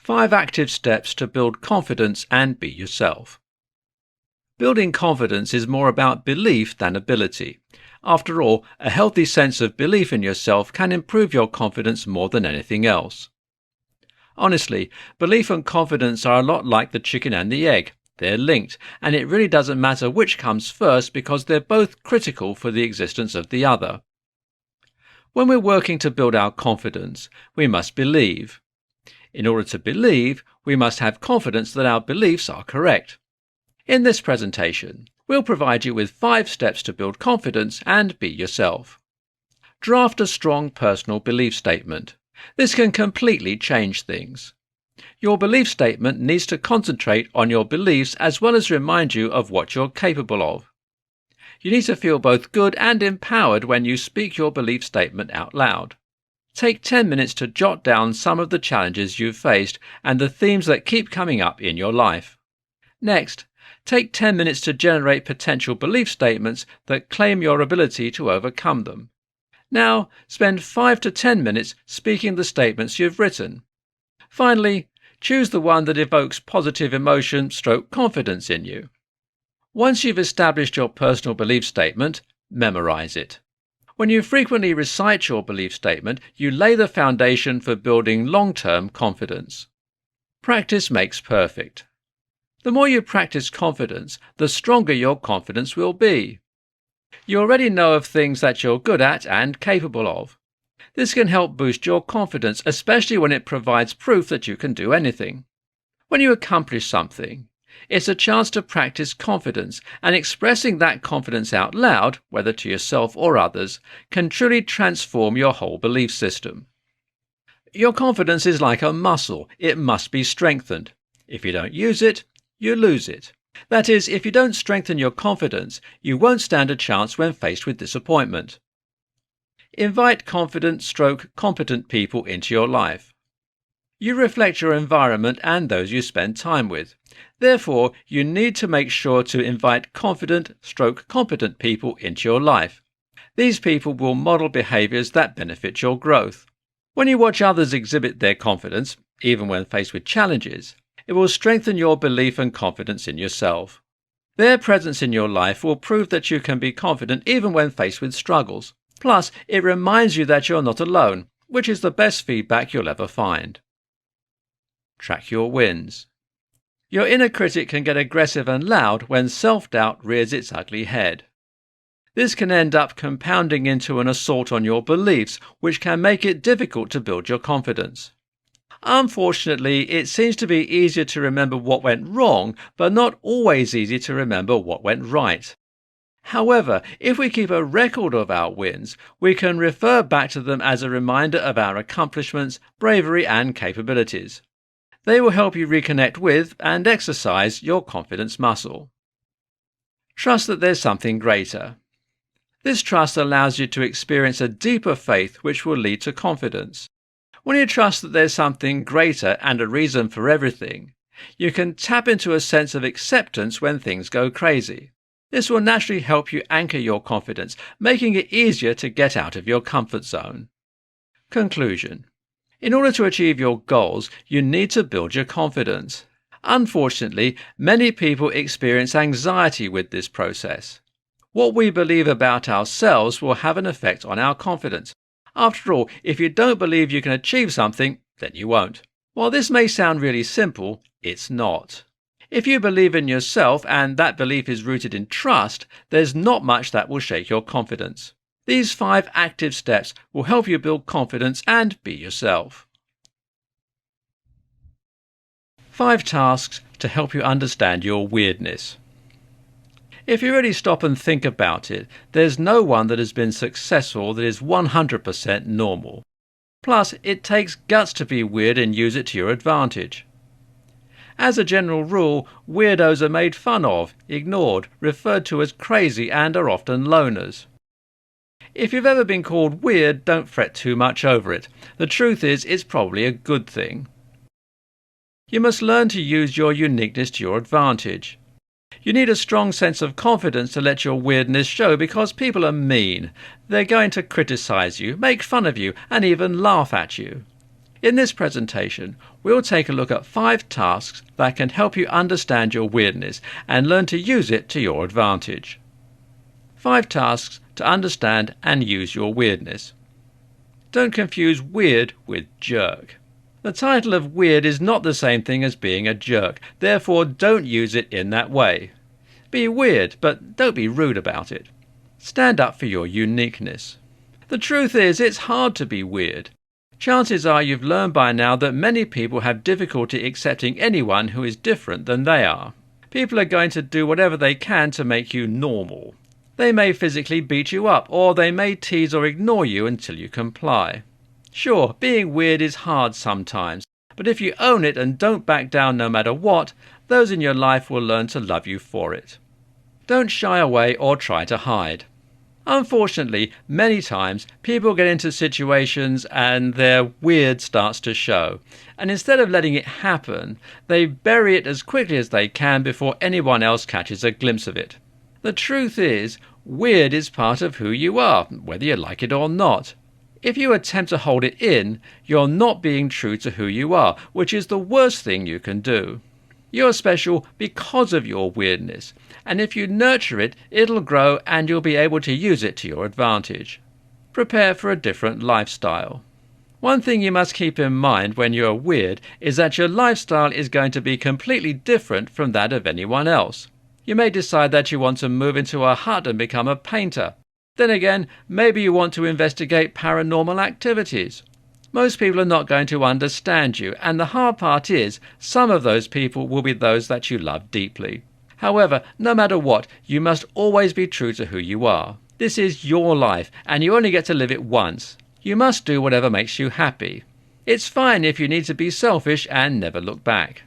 5 active steps to build confidence and be yourself. Building confidence is more about belief than ability. After all, a healthy sense of belief in yourself can improve your confidence more than anything else. Honestly, belief and confidence are a lot like the chicken and the egg. They're linked, and it really doesn't matter which comes first because they're both critical for the existence of the other. When we're working to build our confidence, we must believe. In order to believe, we must have confidence that our beliefs are correct. In this presentation, we'll provide you with 5 steps to build confidence and be yourself. Draft a strong personal belief statement. This can completely change things. Your belief statement needs to concentrate on your beliefs as well as remind you of what you're capable of. You need to feel both good and empowered when you speak your belief statement out loud. Take 10 minutes to jot down some of the challenges you've faced and the themes that keep coming up in your life. Next, take 10 minutes to generate potential belief statements that claim your ability to overcome them. Now, spend 5 to 10 minutes speaking the statements you've written. Finally, choose the one that evokes positive emotion/confidence in you. Once you've established your personal belief statement, memorize it. When you frequently recite your belief statement, you lay the foundation for building long-term confidence. Practice makes perfect. The more you practice confidence, the stronger your confidence will be. You already know of things that you're good at and capable of. This can help boost your confidence, especially when it provides proof that you can do anything. When you accomplish something, it's a chance to practice confidence, and expressing that confidence out loud, whether to yourself or others, can truly transform your whole belief system. Your confidence is like a muscle. It must be strengthened. If you don't use it, you lose it. That is, if you don't strengthen your confidence, you won't stand a chance when faced with disappointment. Invite confident/competent people into your life. You reflect your environment and those you spend time with. Therefore, you need to make sure to invite confident/competent people into your life. These people will model behaviors that benefit your growth. When you watch others exhibit their confidence, even when faced with challenges, it will strengthen your belief and confidence in yourself. Their presence in your life will prove that you can be confident even when faced with struggles. Plus, it reminds you that you're not alone, which is the best feedback you'll ever find. Track your wins. Your inner critic can get aggressive and loud when self-doubt rears its ugly head. This can end up compounding into an assault on your beliefs, which can make it difficult to build your confidence. Unfortunately, it seems to be easier to remember what went wrong, but not always easy to remember what went right. However, if we keep a record of our wins, we can refer back to them as a reminder of our accomplishments, bravery, and capabilities. They will help you reconnect with and exercise your confidence muscle. Trust that there's something greater. This trust allows you to experience a deeper faith which will lead to confidence. When you trust that there's something greater and a reason for everything, you can tap into a sense of acceptance when things go crazy. This will naturally help you anchor your confidence, making it easier to get out of your comfort zone. Conclusion. In order to achieve your goals, you need to build your confidence. Unfortunately, many people experience anxiety with this process. What we believe about ourselves will have an effect on our confidence. After all, if you don't believe you can achieve something, then you won't. While this may sound really simple, it's not. If you believe in yourself and that belief is rooted in trust, there's not much that will shake your confidence. These 5 active steps will help you build confidence and be yourself. 5 tasks to help you understand your weirdness. If you really stop and think about it, there's no one that has been successful that is 100% normal. Plus, it takes guts to be weird and use it to your advantage. As a general rule, weirdos are made fun of, ignored, referred to as crazy, and are often loners. If you've ever been called weird, don't fret too much over it. The truth is, it's probably a good thing. You must learn to use your uniqueness to your advantage. You need a strong sense of confidence to let your weirdness show because people are mean. They're going to criticize you, make fun of you, and even laugh at you. In this presentation, we'll take a look at 5 tasks that can help you understand your weirdness and learn to use it to your advantage. 5 tasks to understand and use your weirdness. Don't confuse weird with jerk. The title of weird is not the same thing as being a jerk, therefore don't use it in that way. Be weird, but don't be rude about it. Stand up for your uniqueness. The truth is, it's hard to be weird. Chances are you've learned by now that many people have difficulty accepting anyone who is different than they are. People are going to do whatever they can to make you normal. They may physically beat you up, or they may tease or ignore you until you comply. Sure, being weird is hard sometimes, but if you own it and don't back down no matter what, those in your life will learn to love you for it. Don't shy away or try to hide. Unfortunately, many times people get into situations and their weird starts to show, and instead of letting it happen, they bury it as quickly as they can before anyone else catches a glimpse of it. The truth is, weird is part of who you are, whether you like it or not. If you attempt to hold it in, you're not being true to who you are, which is the worst thing you can do. You're special because of your weirdness, and if you nurture it, it'll grow and you'll be able to use it to your advantage. Prepare for a different lifestyle. One thing you must keep in mind when you're weird is that your lifestyle is going to be completely different from that of anyone else. You may decide that you want to move into a hut and become a painter. Then again, maybe you want to investigate paranormal activities. Most people are not going to understand you, and the hard part is, some of those people will be those that you love deeply. However, no matter what, you must always be true to who you are. This is your life, and you only get to live it once. You must do whatever makes you happy. It's fine if you need to be selfish and never look back.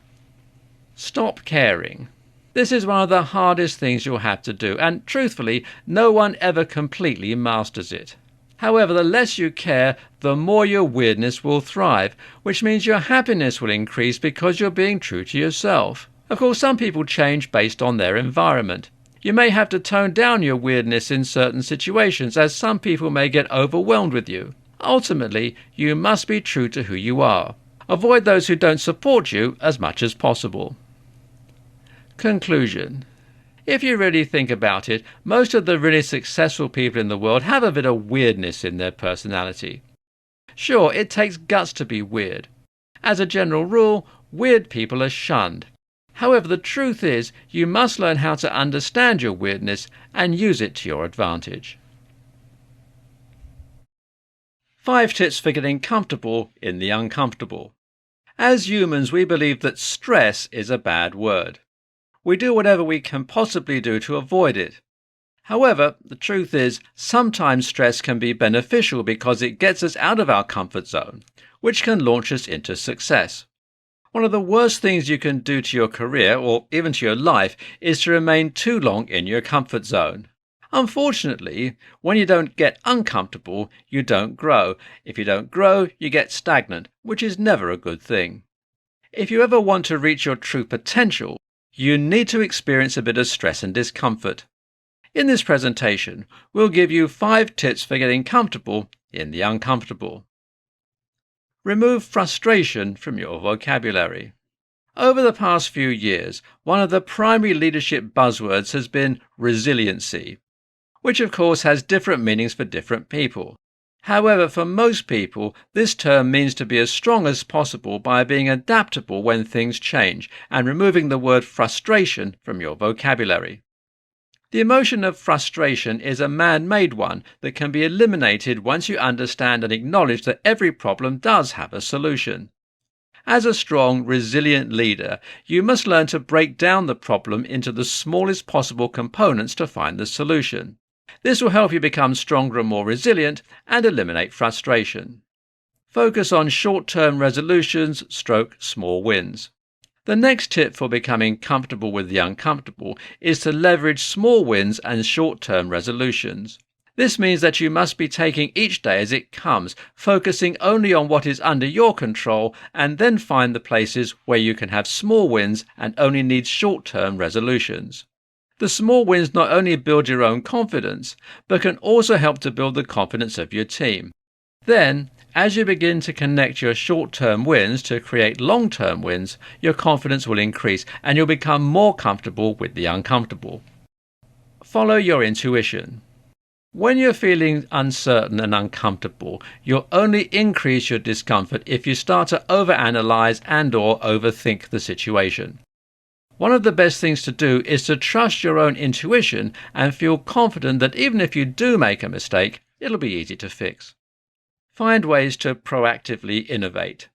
Stop caring. This is one of the hardest things you'll have to do, and truthfully, no one ever completely masters it. However, the less you care, the more your weirdness will thrive, which means your happiness will increase because you're being true to yourself. Of course, some people change based on their environment. You may have to tone down your weirdness in certain situations, as some people may get overwhelmed with you. Ultimately, you must be true to who you are. Avoid those who don't support you as much as possible. Conclusion. If you really think about it, most of the really successful people in the world have a bit of weirdness in their personality. Sure, it takes guts to be weird. As a general rule, weird people are shunned. However, the truth is, you must learn how to understand your weirdness and use it to your advantage. 5 tips for getting comfortable in the uncomfortable. As humans, we believe that stress is a bad word. We do whatever we can possibly do to avoid it. However, the truth is, sometimes stress can be beneficial because it gets us out of our comfort zone, which can launch us into success. One of the worst things you can do to your career, or even to your life, is to remain too long in your comfort zone. Unfortunately, when you don't get uncomfortable, you don't grow. If you don't grow, you get stagnant, which is never a good thing. If you ever want to reach your true potential, you need to experience a bit of stress and discomfort. In this presentation, we'll give you 5 tips for getting comfortable in the uncomfortable. Remove frustration from your vocabulary. Over the past few years, one of the primary leadership buzzwords has been resiliency, which of course has different meanings for different people. However, for most people, this term means to be as strong as possible by being adaptable when things change and removing the word frustration from your vocabulary. The emotion of frustration is a man-made one that can be eliminated once you understand and acknowledge that every problem does have a solution. As a strong, resilient leader, you must learn to break down the problem into the smallest possible components to find the solution. This will help you become stronger and more resilient and eliminate frustration. Focus on short-term resolutions / small wins. The next tip for becoming comfortable with the uncomfortable is to leverage small wins and short-term resolutions. This means that you must be taking each day as it comes, focusing only on what is under your control, and then find the places where you can have small wins and only need short-term resolutions. The small wins not only build your own confidence, but can also help to build the confidence of your team. Then, As you begin to connect your short-term wins to create long-term wins, your confidence will increase and you'll become more comfortable with the uncomfortable. Follow your intuition. When you're feeling uncertain and uncomfortable, you'll only increase your discomfort if you start to overanalyze and/or overthink the situation. One of the best things to do is to trust your own intuition and feel confident that even if you do make a mistake, it'll be easy to fix. Find ways to proactively innovate.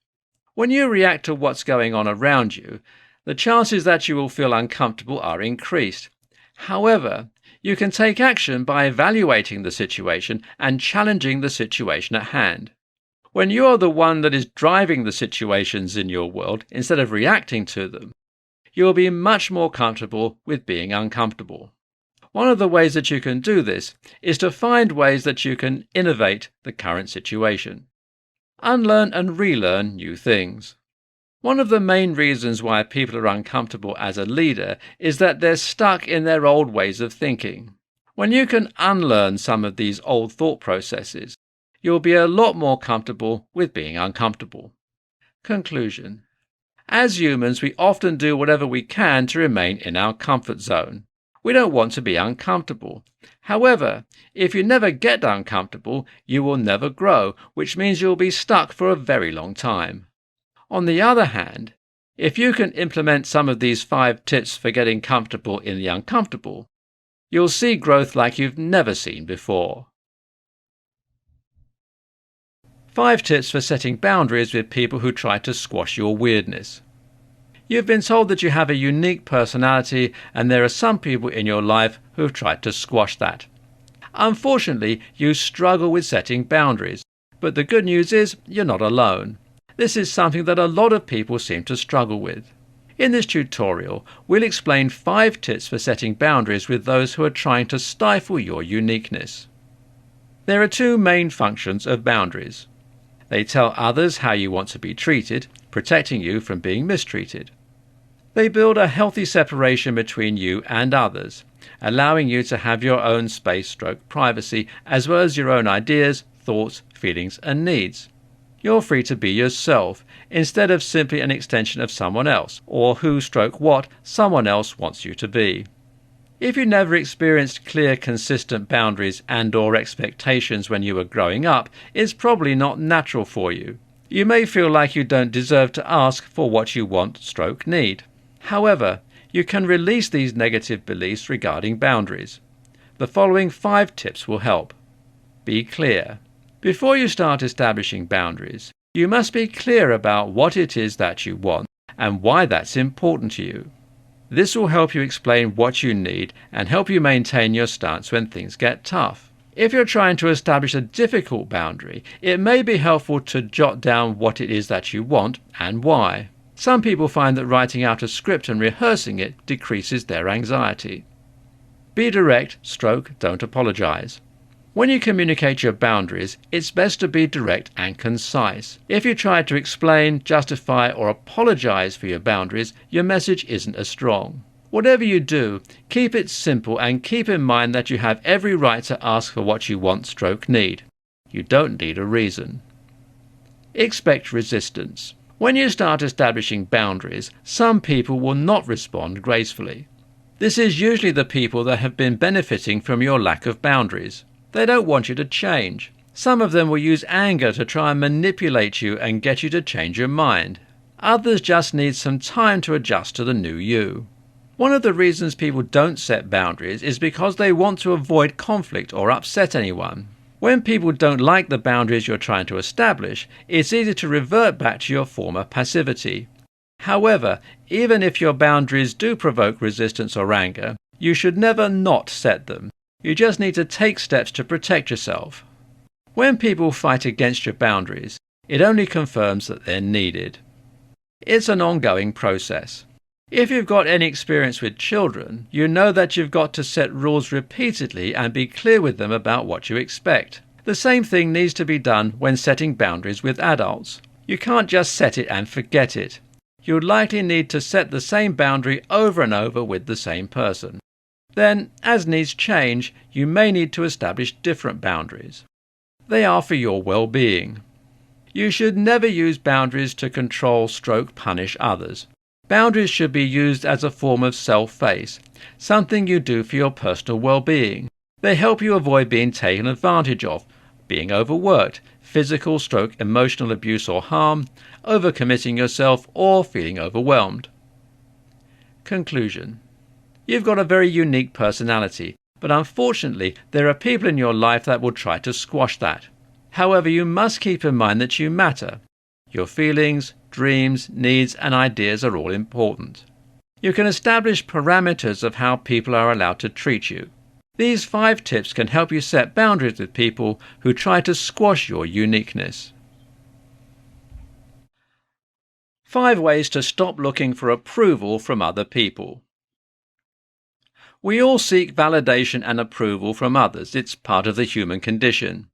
When you react to what's going on around you, the chances that you will feel uncomfortable are increased. However, you can take action by evaluating the situation and challenging the situation at hand. When you are the one that is driving the situations in your world instead of reacting to them, you will be much more comfortable with being uncomfortable. One of the ways that you can do this is to find ways that you can innovate the current situation. Unlearn and relearn new things. One of the main reasons why people are uncomfortable as a leader is that they're stuck in their old ways of thinking. When you can unlearn some of these old thought processes, you'll be a lot more comfortable with being uncomfortable. Conclusion. As humans, we often do whatever we can to remain in our comfort zone. We don't want to be uncomfortable. However, if you never get uncomfortable, you will never grow, which means you'll be stuck for a very long time. On the other hand, if you can implement some of these 5 tips for getting comfortable in the uncomfortable, you'll see growth like you've never seen before. 5 tips for setting boundaries with people who try to squash your weirdness. You've been told that you have a unique personality, and there are some people in your life who have tried to squash that. Unfortunately, you struggle with setting boundaries, but the good news is you're not alone. This is something that a lot of people seem to struggle with. In this tutorial, we'll explain 5 tips for setting boundaries with those who are trying to stifle your uniqueness. There are 2 main functions of boundaries. They tell others how you want to be treated, protecting you from being mistreated. They build a healthy separation between you and others, allowing you to have your own space/privacy as well as your own ideas, thoughts, feelings and needs. You're free to be yourself, instead of simply an extension of someone else, or who/what someone else wants you to be. If you never experienced clear, consistent boundaries and/or expectations when you were growing up, it's probably not natural for you. You may feel like you don't deserve to ask for what you want/need. However, you can release these negative beliefs regarding boundaries. The following 5 tips will help. Be clear. Before you start establishing boundaries, you must be clear about what it is that you want and why that's important to you. This will help you explain what you need and help you maintain your stance when things get tough. If you're trying to establish a difficult boundary, it may be helpful to jot down what it is that you want and why. Some people find that writing out a script and rehearsing it decreases their anxiety. Be direct/don't apologize. When you communicate your boundaries, it's best to be direct and concise. If you try to explain, justify, or apologize for your boundaries, your message isn't as strong. Whatever you do, keep it simple and keep in mind that you have every right to ask for what you want/need. You don't need a reason. Expect resistance. When you start establishing boundaries, some people will not respond gracefully. This is usually the people that have been benefiting from your lack of boundaries. They don't want you to change. Some of them will use anger to try and manipulate you and get you to change your mind. Others just need some time to adjust to the new you. One of the reasons people don't set boundaries is because they want to avoid conflict or upset anyone. When people don't like the boundaries you're trying to establish, it's easy to revert back to your former passivity. However, even if your boundaries do provoke resistance or anger, you should never not set them. You just need to take steps to protect yourself. When people fight against your boundaries, it only confirms that they're needed. It's an ongoing process. If you've got any experience with children, you know that you've got to set rules repeatedly and be clear with them about what you expect. The same thing needs to be done when setting boundaries with adults. You can't just set it and forget it. You'll likely need to set the same boundary over and over with the same person. Then, as needs change, you may need to establish different boundaries. They are for your well-being. You should never use boundaries to control / punish others. Boundaries should be used as a form of self-face, something you do for your personal well-being. They help you avoid being taken advantage of, being overworked, physical / emotional abuse or harm, overcommitting yourself, or feeling overwhelmed. Conclusion. You've got a very unique personality, but unfortunately there are people in your life that will try to squash that. However, you must keep in mind that you matter. Your feelings, dreams, needs and ideas are all important. You can establish parameters of how people are allowed to treat you. These 5 tips can help you set boundaries with people who try to squash your uniqueness. 5 ways to stop looking for approval from other people. We all seek validation and approval from others. It's part of the human condition.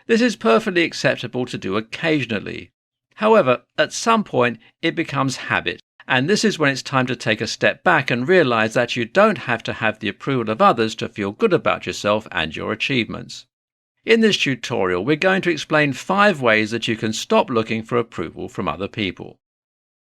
This is perfectly acceptable to do occasionally. However, at some point it becomes habit, and this is when it's time to take a step back and realize that you don't have to have the approval of others to feel good about yourself and your achievements. In this tutorial, we're going to explain 5 ways that you can stop looking for approval from other people.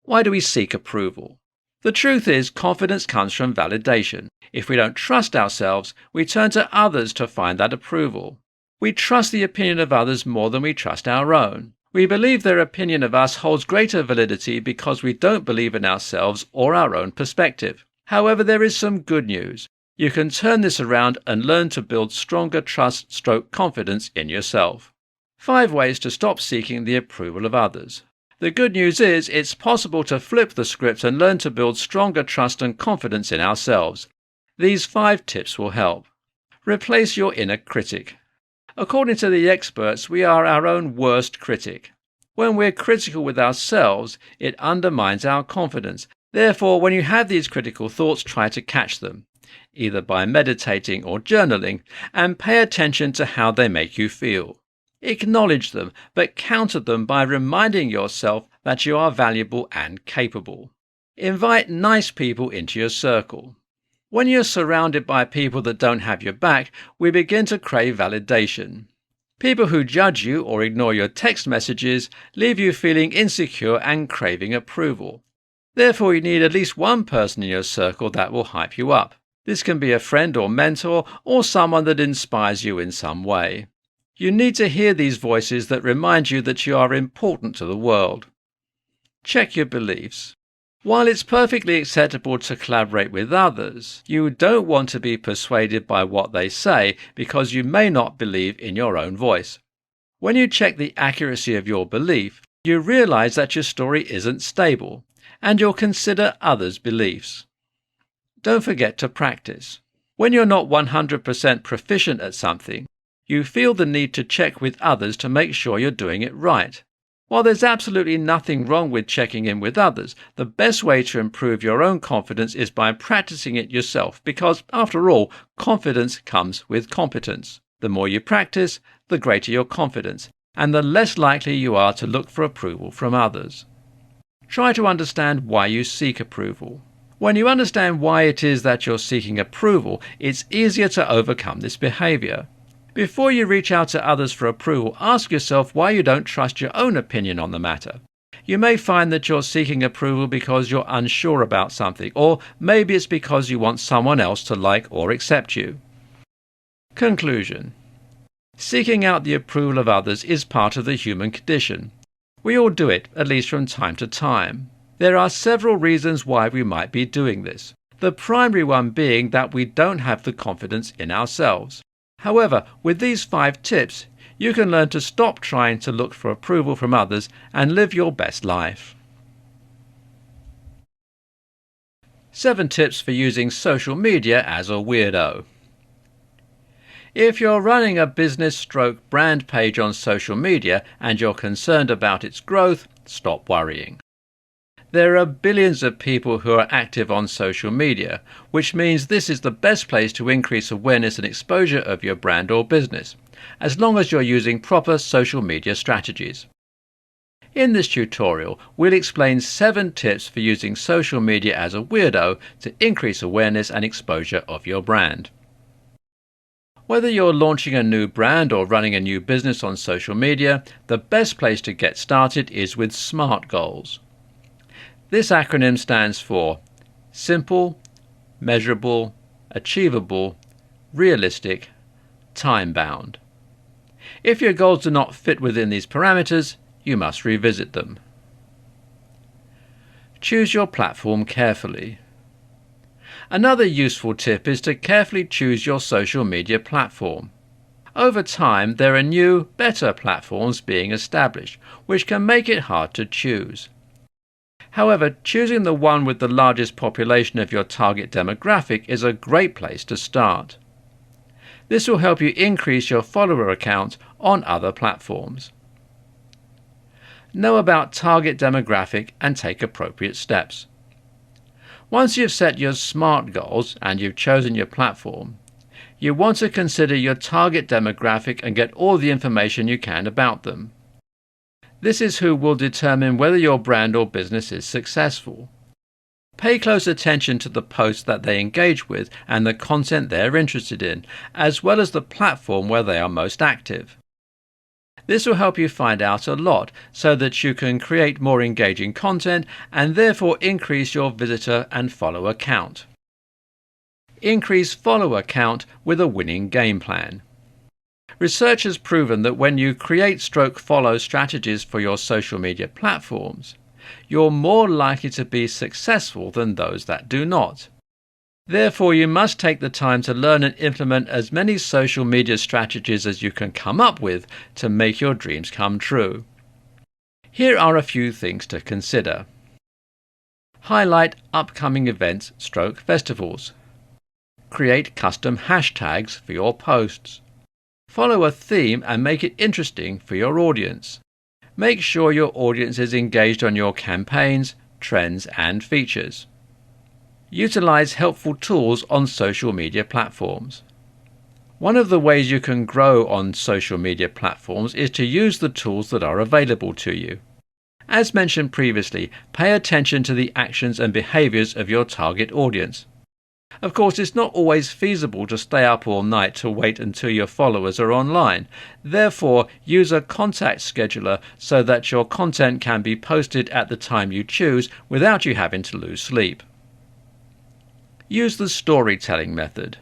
Why do we seek approval? The truth is, confidence comes from validation. If we don't trust ourselves, we turn to others to find that approval. We trust the opinion of others more than we trust our own. We believe their opinion of us holds greater validity because we don't believe in ourselves or our own perspective. However, there is some good news. You can turn this around and learn to build stronger trust / confidence in yourself. 5 ways to stop seeking the approval of others. The good news is it's possible to flip the script and learn to build stronger trust and confidence in ourselves. These 5 tips will help. Replace your inner critic. According to the experts, we are our own worst critic. When we're critical with ourselves, it undermines our confidence. Therefore, when you have these critical thoughts, try to catch them, either by meditating or journaling, and pay attention to how they make you feel. Acknowledge them, but counter them by reminding yourself that you are valuable and capable. Invite nice people into your circle. When you're surrounded by people that don't have your back, we begin to crave validation. People who judge you or ignore your text messages leave you feeling insecure and craving approval. Therefore, you need at least one person in your circle that will hype you up. This can be a friend or mentor or someone that inspires you in some way. You need to hear these voices that remind you that you are important to the world. Check your beliefs. While it's perfectly acceptable to collaborate with others, you don't want to be persuaded by what they say because you may not believe in your own voice. When you check the accuracy of your belief, you realize that your story isn't stable, and you'll consider others' beliefs. Don't forget to practice. When you're not 100% proficient at something, you feel the need to check with others to make sure you're doing it right. While there's absolutely nothing wrong with checking in with others, the best way to improve your own confidence is by practicing it yourself because, after all, confidence comes with competence. The more you practice, the greater your confidence, and the less likely you are to look for approval from others. Try to understand why you seek approval. When you understand why it is that you're seeking approval, it's easier to overcome this behavior. Before you reach out to others for approval, ask yourself why you don't trust your own opinion on the matter. You may find that you're seeking approval because you're unsure about something, or maybe it's because you want someone else to like or accept you. Conclusion. Seeking out the approval of others is part of the human condition. We all do it, at least from time to time. There are several reasons why we might be doing this. The primary one being that we don't have the confidence in ourselves. However, with these 5 tips, you can learn to stop trying to look for approval from others and live your best life. 7 tips for using social media as a weirdo. If you're running a business / brand page on social media and you're concerned about its growth, stop worrying. There are billions of people who are active on social media, which means this is the best place to increase awareness and exposure of your brand or business, as long as you're using proper social media strategies. In this tutorial, we'll explain 7 tips for using social media as a weirdo to increase awareness and exposure of your brand. Whether you're launching a new brand or running a new business on social media, the best place to get started is with SMART goals. This acronym stands for Simple, Measurable, Achievable, Realistic, Time-bound. If your goals do not fit within these parameters, you must revisit them. Choose your platform carefully. Another useful tip is to carefully choose your social media platform. Over time, there are new, better platforms being established, which can make it hard to choose. However, choosing the one with the largest population of your target demographic is a great place to start. This will help you increase your follower account on other platforms. Know about target demographic and take appropriate steps. Once you've set your SMART goals and you've chosen your platform, you want to consider your target demographic and get all the information you can about them. This is who will determine whether your brand or business is successful. Pay close attention to the posts that they engage with and the content they're interested in, as well as the platform where they are most active. This will help you find out a lot so that you can create more engaging content and therefore increase your visitor and follower count. Increase follower count with a winning game plan. Research has proven that when you create/follow strategies for your social media platforms, you're more likely to be successful than those that do not. Therefore, you must take the time to learn and implement as many social media strategies as you can come up with to make your dreams come true. Here are a few things to consider. Highlight upcoming events/festivals. Create custom hashtags for your posts. Follow a theme and make it interesting for your audience. Make sure your audience is engaged on your campaigns, trends, and features. Utilize helpful tools on social media platforms. One of the ways you can grow on social media platforms is to use the tools that are available to you. As mentioned previously, pay attention to the actions and behaviors of your target audience. Of course, it's not always feasible to stay up all night to wait until your followers are online. Therefore, use a contact scheduler so that your content can be posted at the time you choose without you having to lose sleep. Use the storytelling method.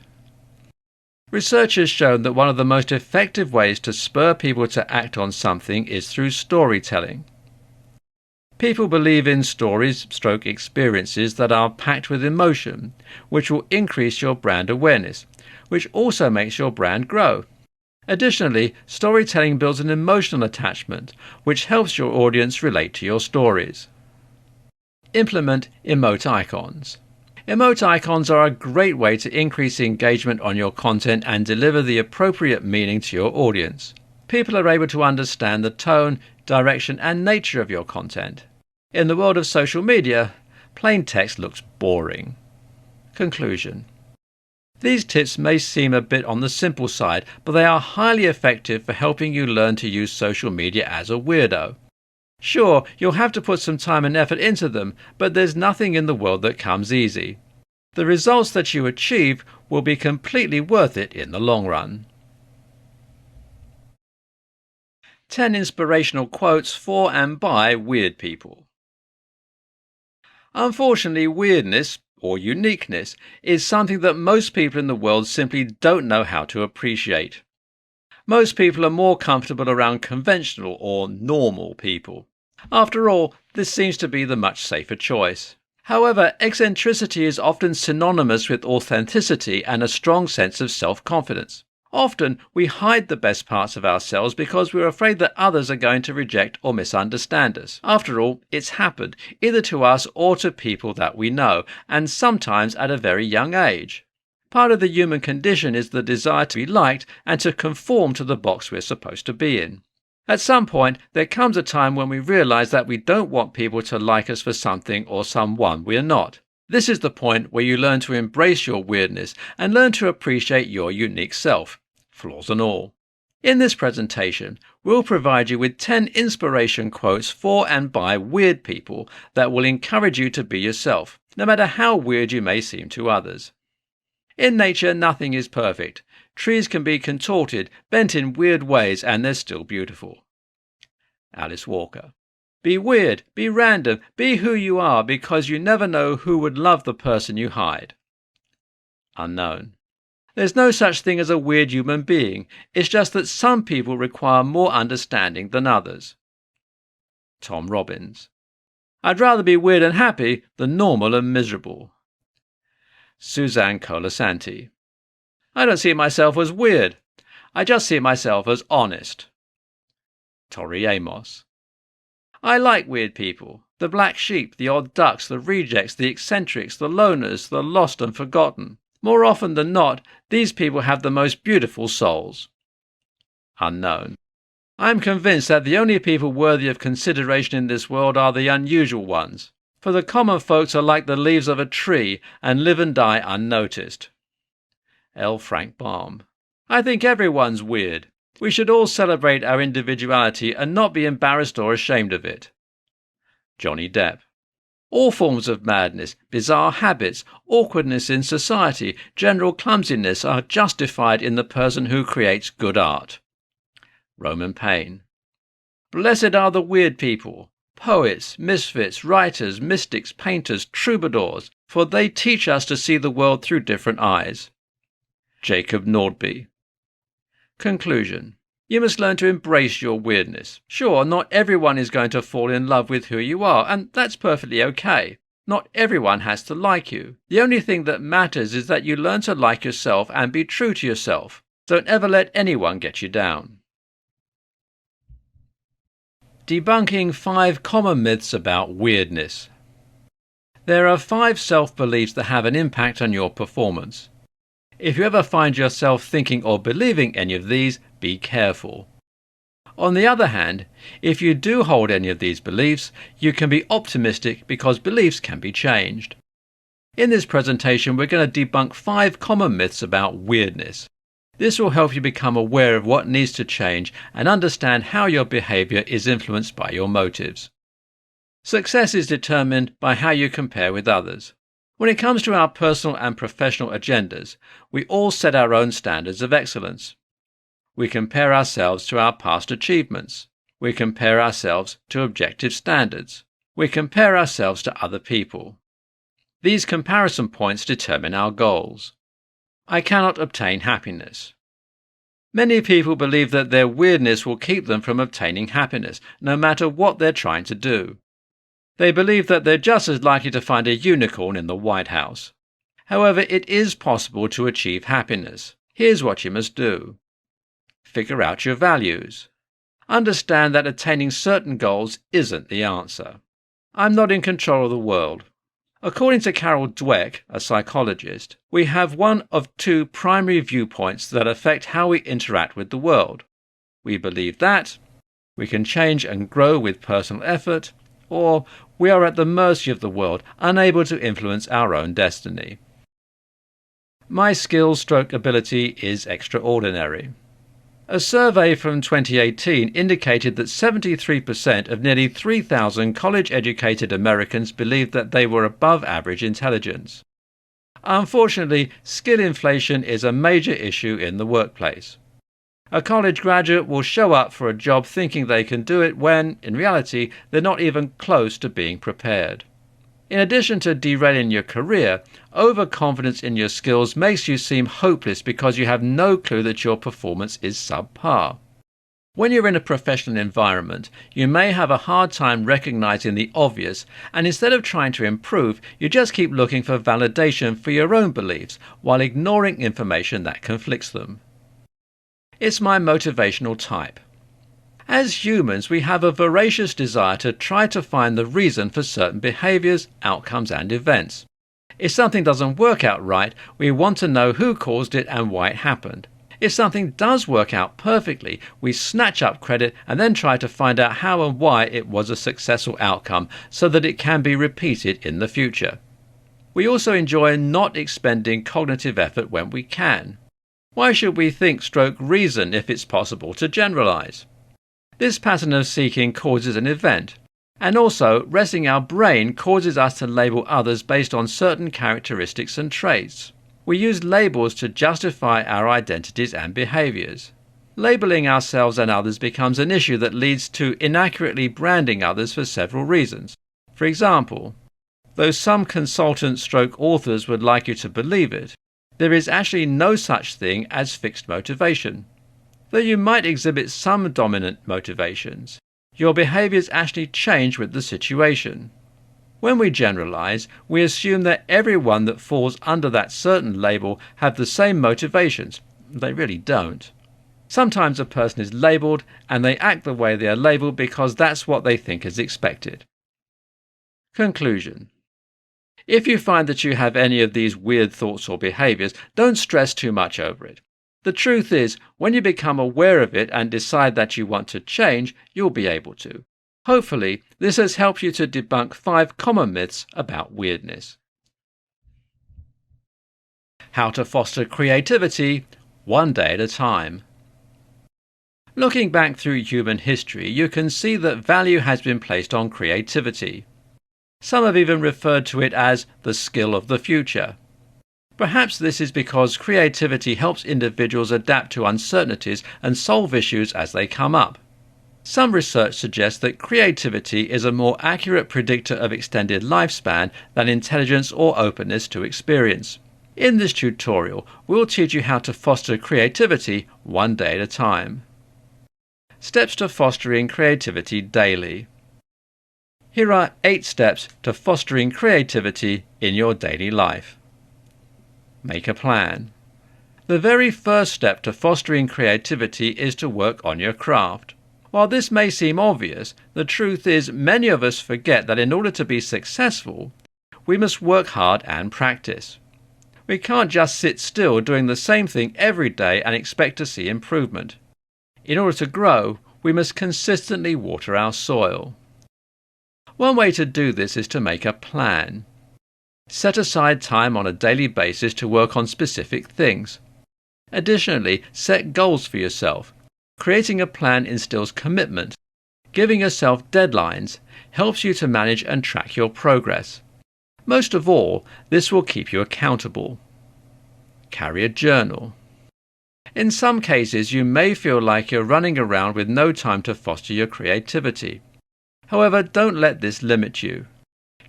Research has shown that one of the most effective ways to spur people to act on something is through storytelling. People believe in stories/experiences that are packed with emotion, which will increase your brand awareness, which also makes your brand grow. Additionally, storytelling builds an emotional attachment, which helps your audience relate to your stories. Implement emote icons. Emote icons are a great way to increase engagement on your content and deliver the appropriate meaning to your audience. People are able to understand the tone, direction, and nature of your content. In the world of social media, plain text looks boring. Conclusion. These tips may seem a bit on the simple side, but they are highly effective for helping you learn to use social media as a weirdo. Sure, you'll have to put some time and effort into them, but there's nothing in the world that comes easy. The results that you achieve will be completely worth it in the long run. 10 inspirational quotes for and by weird people. Unfortunately, weirdness, or uniqueness, is something that most people in the world simply don't know how to appreciate. Most people are more comfortable around conventional or normal people. After all, this seems to be the much safer choice. However, eccentricity is often synonymous with authenticity and a strong sense of self-confidence. Often, we hide the best parts of ourselves because we're afraid that others are going to reject or misunderstand us. After all, it's happened, either to us or to people that we know, and sometimes at a very young age. Part of the human condition is the desire to be liked and to conform to the box we're supposed to be in. At some point, there comes a time when we realize that we don't want people to like us for something or someone we're not. This is the point where you learn to embrace your weirdness and learn to appreciate your unique self, flaws and all. In this presentation, we'll provide you with 10 inspiration quotes for and by weird people that will encourage you to be yourself, no matter how weird you may seem to others. In nature, nothing is perfect. Trees can be contorted, bent in weird ways, and they're still beautiful. Alice Walker. Be weird, be random, be who you are, because you never know who would love the person you hide. Unknown. There's no such thing as a weird human being. It's just that some people require more understanding than others. Tom Robbins. I'd rather be weird and happy than normal and miserable. Suzanne Colasanti. I don't see myself as weird. I just see myself as honest. Tori Amos. I like weird people. The black sheep, the odd ducks, the rejects, the eccentrics, the loners, the lost and forgotten. More often than not, these people have the most beautiful souls. Unknown. I am convinced that the only people worthy of consideration in this world are the unusual ones, for the common folks are like the leaves of a tree and live and die unnoticed. L. Frank Baum. I think everyone's weird. We should all celebrate our individuality and not be embarrassed or ashamed of it. Johnny Depp. All forms of madness, bizarre habits, awkwardness in society, general clumsiness are justified in the person who creates good art. Roman Paine. Blessed are the weird people, poets, misfits, writers, mystics, painters, troubadours, for they teach us to see the world through different eyes. Jacob Nordby. Conclusion. You must learn to embrace your weirdness. Sure, not everyone is going to fall in love with who you are, and that's perfectly okay. Not everyone has to like you. The only thing that matters is that you learn to like yourself and be true to yourself. Don't ever let anyone get you down. Debunking 5 common myths about weirdness. There are 5 self-beliefs that have an impact on your performance. If you ever find yourself thinking or believing any of these, be careful. On the other hand, if you do hold any of these beliefs, you can be optimistic because beliefs can be changed. In this presentation, we're going to debunk 5 common myths about weirdness. This will help you become aware of what needs to change and understand how your behavior is influenced by your motives. Success is determined by how you compare with others. When it comes to our personal and professional agendas, we all set our own standards of excellence. We compare ourselves to our past achievements. We compare ourselves to objective standards. We compare ourselves to other people. These comparison points determine our goals. I cannot obtain happiness. Many people believe that their weirdness will keep them from obtaining happiness, no matter what they're trying to do. They believe that they're just as likely to find a unicorn in the White House. However, it is possible to achieve happiness. Here's what you must do. Figure out your values. Understand that attaining certain goals isn't the answer. I'm not in control of the world. According to Carol Dweck, a psychologist, we have one of 2 primary viewpoints that affect how we interact with the world. We believe that we can change and grow with personal effort, or we are at the mercy of the world, unable to influence our own destiny. My skill/ability is extraordinary. A survey from 2018 indicated that 73% of nearly 3,000 college-educated Americans believed that they were above average intelligence. Unfortunately, skill inflation is a major issue in the workplace. A college graduate will show up for a job thinking they can do it when, in reality, they're not even close to being prepared. In addition to derailing your career, overconfidence in your skills makes you seem hopeless because you have no clue that your performance is subpar. When you're in a professional environment, you may have a hard time recognizing the obvious, and instead of trying to improve, you just keep looking for validation for your own beliefs while ignoring information that conflicts them. It's my motivational type. As humans, we have a voracious desire to try to find the reason for certain behaviors, outcomes, and events. If something doesn't work out right, we want to know who caused it and why it happened. If something does work out perfectly, we snatch up credit and then try to find out how and why it was a successful outcome so that it can be repeated in the future. We also enjoy not expending cognitive effort when we can. Why should we think/reason if it's possible to generalize? This pattern of seeking causes an event, and also resting our brain causes us to label others based on certain characteristics and traits. We use labels to justify our identities and behaviors. Labeling ourselves and others becomes an issue that leads to inaccurately branding others for several reasons. For example, though some consultants/authors would like you to believe it, there is actually no such thing as fixed motivation. Though you might exhibit some dominant motivations, your behaviors actually change with the situation. When we generalize, we assume that everyone that falls under that certain label have the same motivations. They really don't. Sometimes a person is labeled and they act the way they are labeled because that's what they think is expected. Conclusion. If you find that you have any of these weird thoughts or behaviors, don't stress too much over it. The truth is, when you become aware of it and decide that you want to change, you'll be able to. Hopefully, this has helped you to debunk 5 common myths about weirdness. How to foster creativity, one day at a time. Looking back through human history, you can see that value has been placed on creativity. Some have even referred to it as the skill of the future. Perhaps this is because creativity helps individuals adapt to uncertainties and solve issues as they come up. Some research suggests that creativity is a more accurate predictor of extended lifespan than intelligence or openness to experience. In this tutorial, we'll teach you how to foster creativity one day at a time. Steps to fostering creativity daily. Here are 8 steps to fostering creativity in your daily life. Make a plan. The very first step to fostering creativity is to work on your craft. While this may seem obvious, the truth is many of us forget that in order to be successful, we must work hard and practice. We can't just sit still doing the same thing every day and expect to see improvement. In order to grow, we must consistently water our soil. One way to do this is to make a plan. Set aside time on a daily basis to work on specific things. Additionally, set goals for yourself. Creating a plan instills commitment. Giving yourself deadlines helps you to manage and track your progress. Most of all, this will keep you accountable. Carry a journal. In some cases, you may feel like you're running around with no time to foster your creativity. However, don't let this limit you.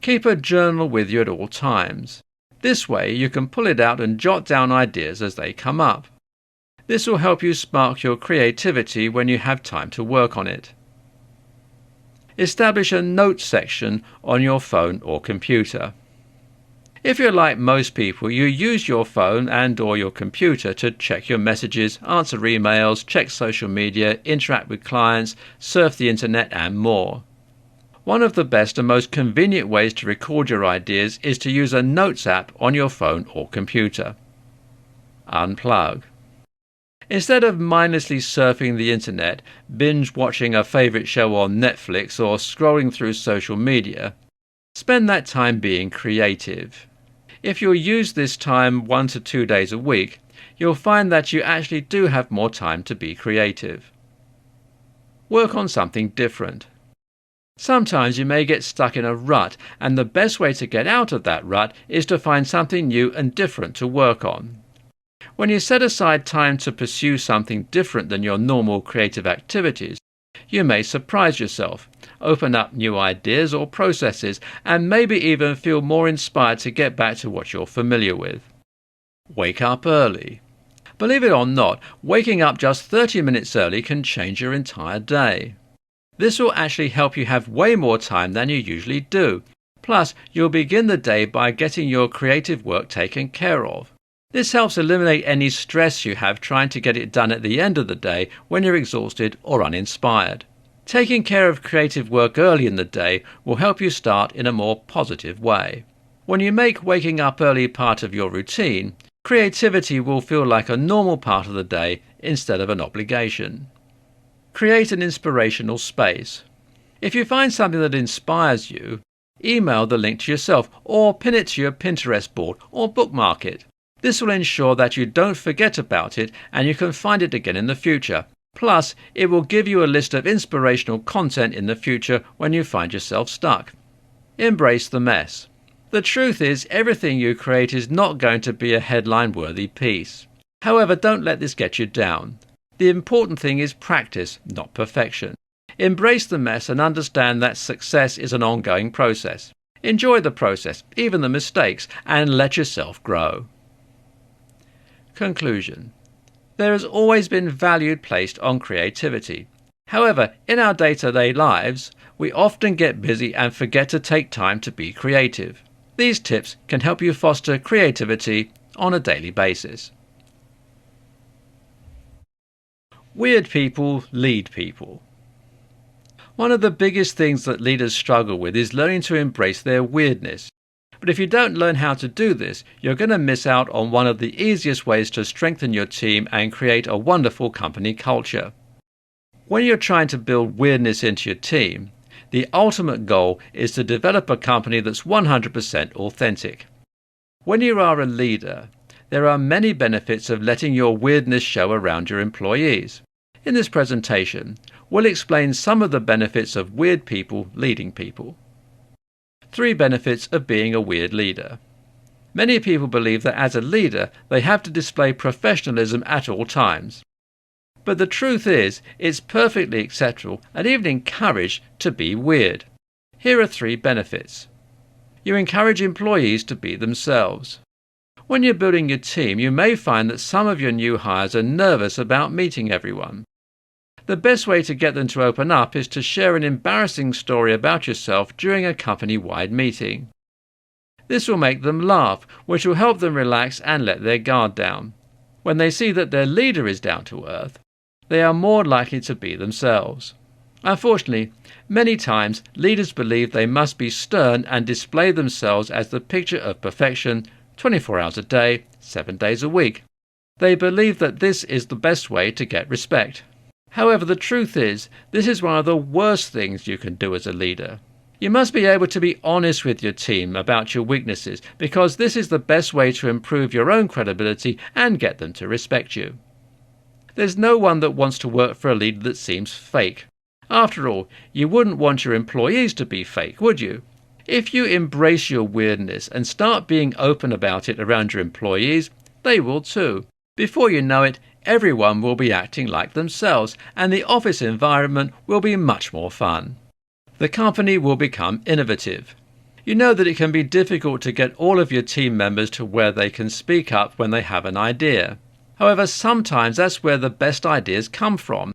Keep a journal with you at all times. This way, you can pull it out and jot down ideas as they come up. This will help you spark your creativity when you have time to work on it. Establish a notes section on your phone or computer. If you're like most people, you use your phone and/or your computer to check your messages, answer emails, check social media, interact with clients, surf the internet, and more. One of the best and most convenient ways to record your ideas is to use a notes app on your phone or computer. Unplug. Instead of mindlessly surfing the internet, binge watching a favorite show on Netflix, or scrolling through social media, spend that time being creative. If you'll use this time 1 to 2 days a week, you'll find that you actually do have more time to be creative. Work on something different. Sometimes you may get stuck in a rut, and the best way to get out of that rut is to find something new and different to work on. When you set aside time to pursue something different than your normal creative activities, you may surprise yourself, open up new ideas or processes, and maybe even feel more inspired to get back to what you're familiar with. Wake up early. Believe it or not, waking up just 30 minutes early can change your entire day. This will actually help you have way more time than you usually do. Plus, you'll begin the day by getting your creative work taken care of. This helps eliminate any stress you have trying to get it done at the end of the day when you're exhausted or uninspired. Taking care of creative work early in the day will help you start in a more positive way. When you make waking up early part of your routine, creativity will feel like a normal part of the day instead of an obligation. Create an inspirational space. If you find something that inspires you, email the link to yourself or pin it to your Pinterest board or bookmark it. This will ensure that you don't forget about it and you can find it again in the future. Plus, it will give you a list of inspirational content in the future when you find yourself stuck. Embrace the mess. The truth is, everything you create is not going to be a headline-worthy piece. However, don't let this get you down. The important thing is practice, not perfection. Embrace the mess and understand that success is an ongoing process. Enjoy the process, even the mistakes, and let yourself grow. Conclusion. There has always been value placed on creativity. However, in our day-to-day lives, we often get busy and forget to take time to be creative. These tips can help you foster creativity on a daily basis. Weird people lead people. One of the biggest things that leaders struggle with is learning to embrace their weirdness. But if you don't learn how to do this, you're going to miss out on one of the easiest ways to strengthen your team and create a wonderful company culture. When you're trying to build weirdness into your team, the ultimate goal is to develop a company that's 100% authentic. When you are a leader, there are many benefits of letting your weirdness show around your employees. In this presentation, we'll explain some of the benefits of weird people leading people. 3 benefits of being a weird leader. Many people believe that as a leader, they have to display professionalism at all times. But the truth is, it's perfectly acceptable and even encouraged to be weird. Here are 3 benefits. You encourage employees to be themselves. When you're building your team, you may find that some of your new hires are nervous about meeting everyone. The best way to get them to open up is to share an embarrassing story about yourself during a company-wide meeting. This will make them laugh, which will help them relax and let their guard down. When they see that their leader is down to earth, they are more likely to be themselves. Unfortunately, many times leaders believe they must be stern and display themselves as the picture of perfection 24 hours a day, 7 days a week. They believe that this is the best way to get respect. However, the truth is, this is one of the worst things you can do as a leader. You must be able to be honest with your team about your weaknesses, because this is the best way to improve your own credibility and get them to respect you. There's no one that wants to work for a leader that seems fake. After all, you wouldn't want your employees to be fake, would you? If you embrace your weirdness and start being open about it around your employees, they will too. Before you know it, everyone will be acting like themselves, and the office environment will be much more fun. The company will become innovative. You know that it can be difficult to get all of your team members to where they can speak up when they have an idea. However, sometimes that's where the best ideas come from.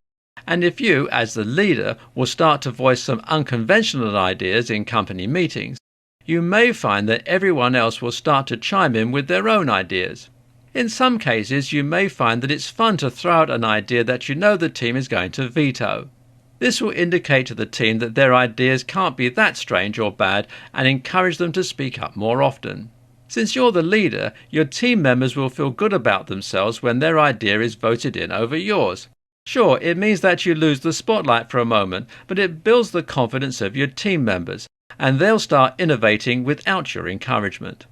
And if you, as the leader, will start to voice some unconventional ideas in company meetings, you may find that everyone else will start to chime in with their own ideas. In some cases, you may find that it's fun to throw out an idea that you know the team is going to veto. This will indicate to the team that their ideas can't be that strange or bad and encourage them to speak up more often. Since you're the leader, your team members will feel good about themselves when their idea is voted in over yours. Sure, it means that you lose the spotlight for a moment, but it builds the confidence of your team members, and they'll start innovating without your encouragement.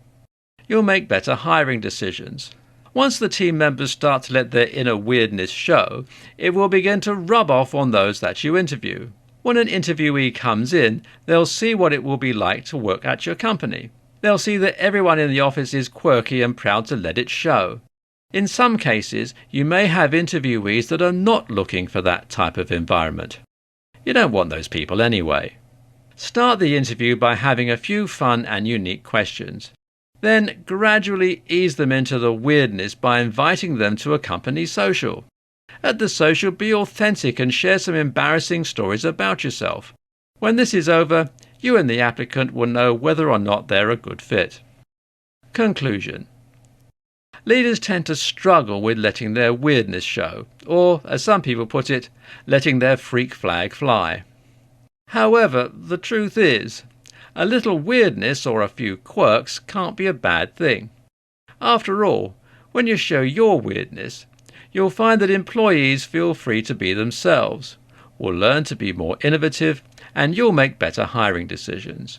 You'll make better hiring decisions. Once the team members start to let their inner weirdness show, it will begin to rub off on those that you interview. When an interviewee comes in, they'll see what it will be like to work at your company. They'll see that everyone in the office is quirky and proud to let it show. In some cases, you may have interviewees that are not looking for that type of environment. You don't want those people anyway. Start the interview by having a few fun and unique questions. Then gradually ease them into the weirdness by inviting them to a company social. At the social, be authentic and share some embarrassing stories about yourself. When this is over, you and the applicant will know whether or not they're a good fit. Conclusion. Leaders tend to struggle with letting their weirdness show, or, as some people put it, letting their freak flag fly. However, the truth is, a little weirdness or a few quirks can't be a bad thing. After all, when you show your weirdness, you'll find that employees feel free to be themselves, will learn to be more innovative, and you'll make better hiring decisions.